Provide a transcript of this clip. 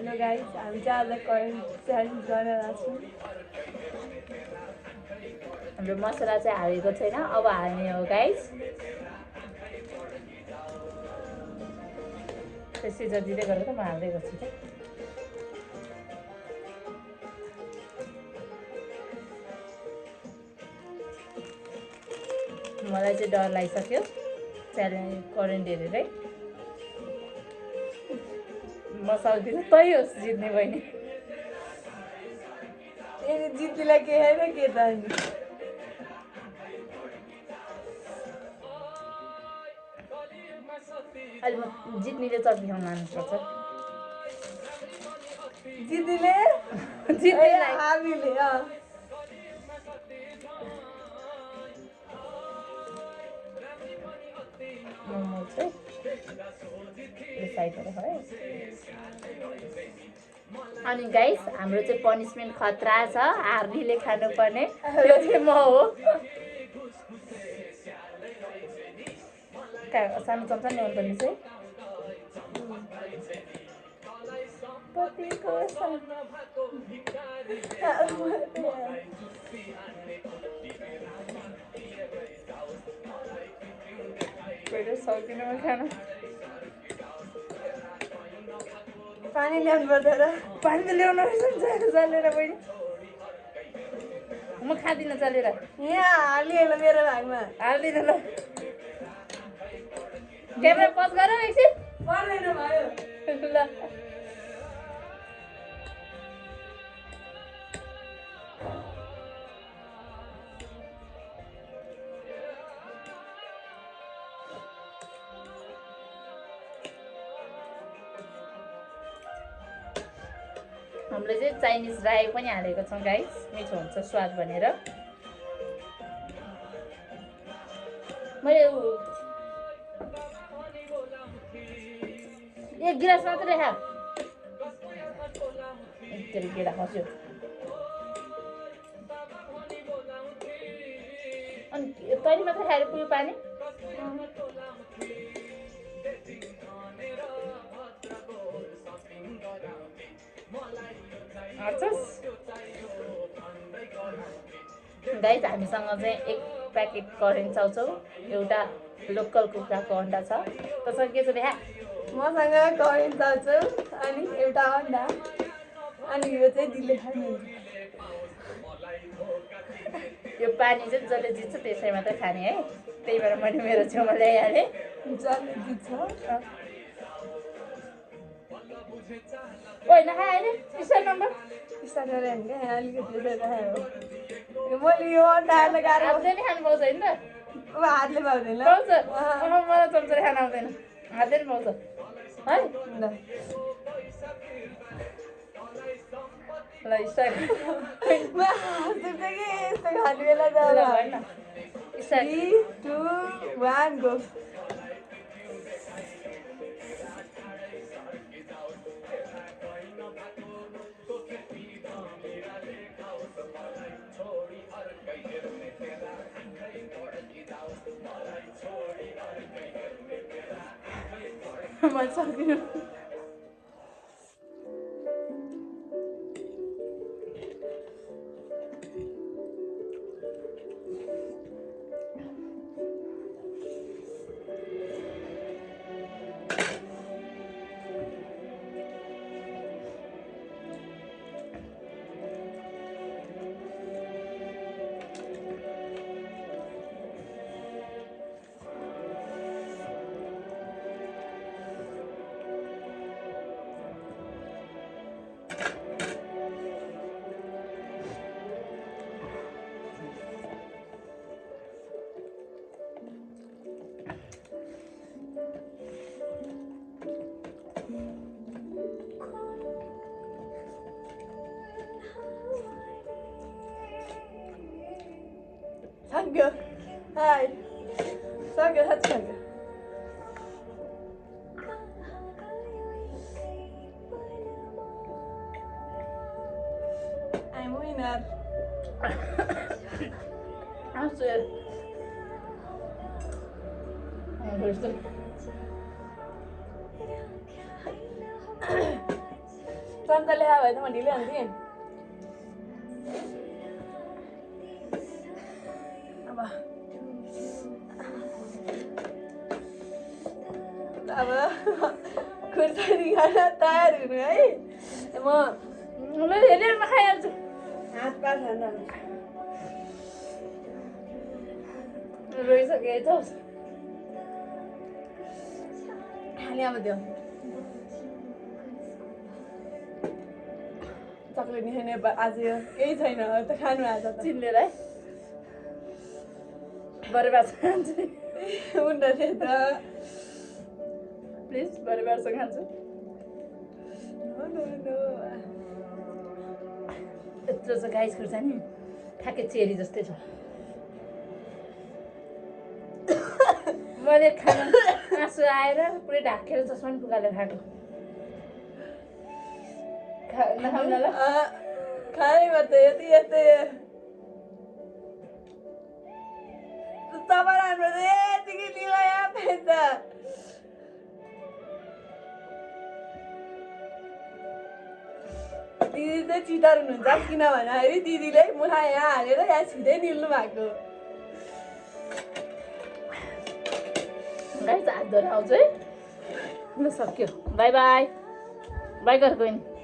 Hello guys, हामी चाहिँ आज करेन्ट च्यालेन्ज गर्न लाग्छौँ। हाम्रो मसला चाहिँ हालेको छैन, अब हाल्ने हो गाइस। सिजर दिँदै गरेर त म हाल्दै गर्छु त। मलाई चाहिँ डर लागिसक्यो च्यालेन्ज करेन्ट हेरेरै। म सक्दिनँ, तै होस् जित्ने बहिनी। यिनी जित्नेलाई के होइन के त होइन। अहिले म जित्नेले चटनी खान लानुपर्छ। जित्नेले जित्नेलाई हामीले मोमो चाहिँ यो साइडबाट है। अनि गाइस हाम्रो चाहिँ पनिसमेन्ट खतरा छ, हार्नेले खानुपर्ने त्यो चाहिँ म हो। सानो चम्चा ल्याउनुपर्ने चाहिँ पतिको सक्दिनँ म खान। पानी ल्याउनु पर्दैन। पानी त ल्याउनु चलेर बहिनी, म खाँदिनँ चलेर। यहाँ हालिहाल मेरो भागमा। हाल्दिनँ ल। क्यामेरा पज गर एकछिन। पर्दैन भयो ल हामीले चाहिँ चाइनिज राई पनि हालेको छौँ गाइस, मिठो हुन्छ स्वाद भनेर। मैले एक गिलास मात्रै खा। एकचोटि केरा खस्यो। अनि तैँले मात्रै खाएर पुग्यो पानी। गाइस हामीसँग चाहिँ एक प्याकेट करेन्ट चाउचाउ, एउटा लोकल कुखुराको अन्डा छ। तसँग के छ देखा? मसँग करेन्ट चाउचाउ अनि एउटा अन्डा अनि यो चाहिँ दिले खानुहुन्छ। यो पानी चाहिँ जसले जित्छ त्यसै मात्रै खाने है, त्यही भएर मैले मेरो छेउमा ल्याइहालेँ। जसले जित्छ ओइ नखा होइन स्टार नम्बर स्टार्ट गरेँ भने क्या अलिकति खायो। मैले यो अन्डा हाल्न गाह्रो हातले नि खानु पाउँछ होइन त? अब हातले पाउँदैन। पाउँछ। मलाई चम्चाले खान आउँदैन, हातले नि पाउँछ है। ल स्टार्ट। म हाँस्छु कि यस्तो खाने बेला त ल भन् न। 3, 2, 1 गो। म सक्दिनँ। सक्यो। हाय सक्यो, साँच्चै सक्यो। I'm winner. Answer. चम्चा ल्याए भए त म ढिलै हुन्थेँ अब खुर्सानी खान तयार हुनु है म हेरेर खाइहाल्छु हात पास हान्न रोइसकेको छौ खाने अब त्यो चक्लेट नि खाने आज केही छैन त खानु आज त चिन्लेर है बरेबारसँग खान्छु हुन्छ त्यही त प्लिज बरेबारसँग खान्छु यत्रो चाहिँ गाइस खुर्सानी ठ्याक्कै चेरी जस्तै छ मैले खाना आँसु आएर पुरै ढाकेर चस्मा पनि फुकालेर खाएको नखाउँ न ल खाने गर्छ यति यस्तै तपाईँ हाम्रो यतिकै लिलाया पेन्छ दिदी चाहिँ चिटर हुनुहुन्छ किन भन्दाखेरि दिदीले मुखा यहाँ हालेर यहाँ छिटै निल्नु भएको गाइस हात धोएर आउँछु है ल सक्यो बाई बाई बाई गरेको नि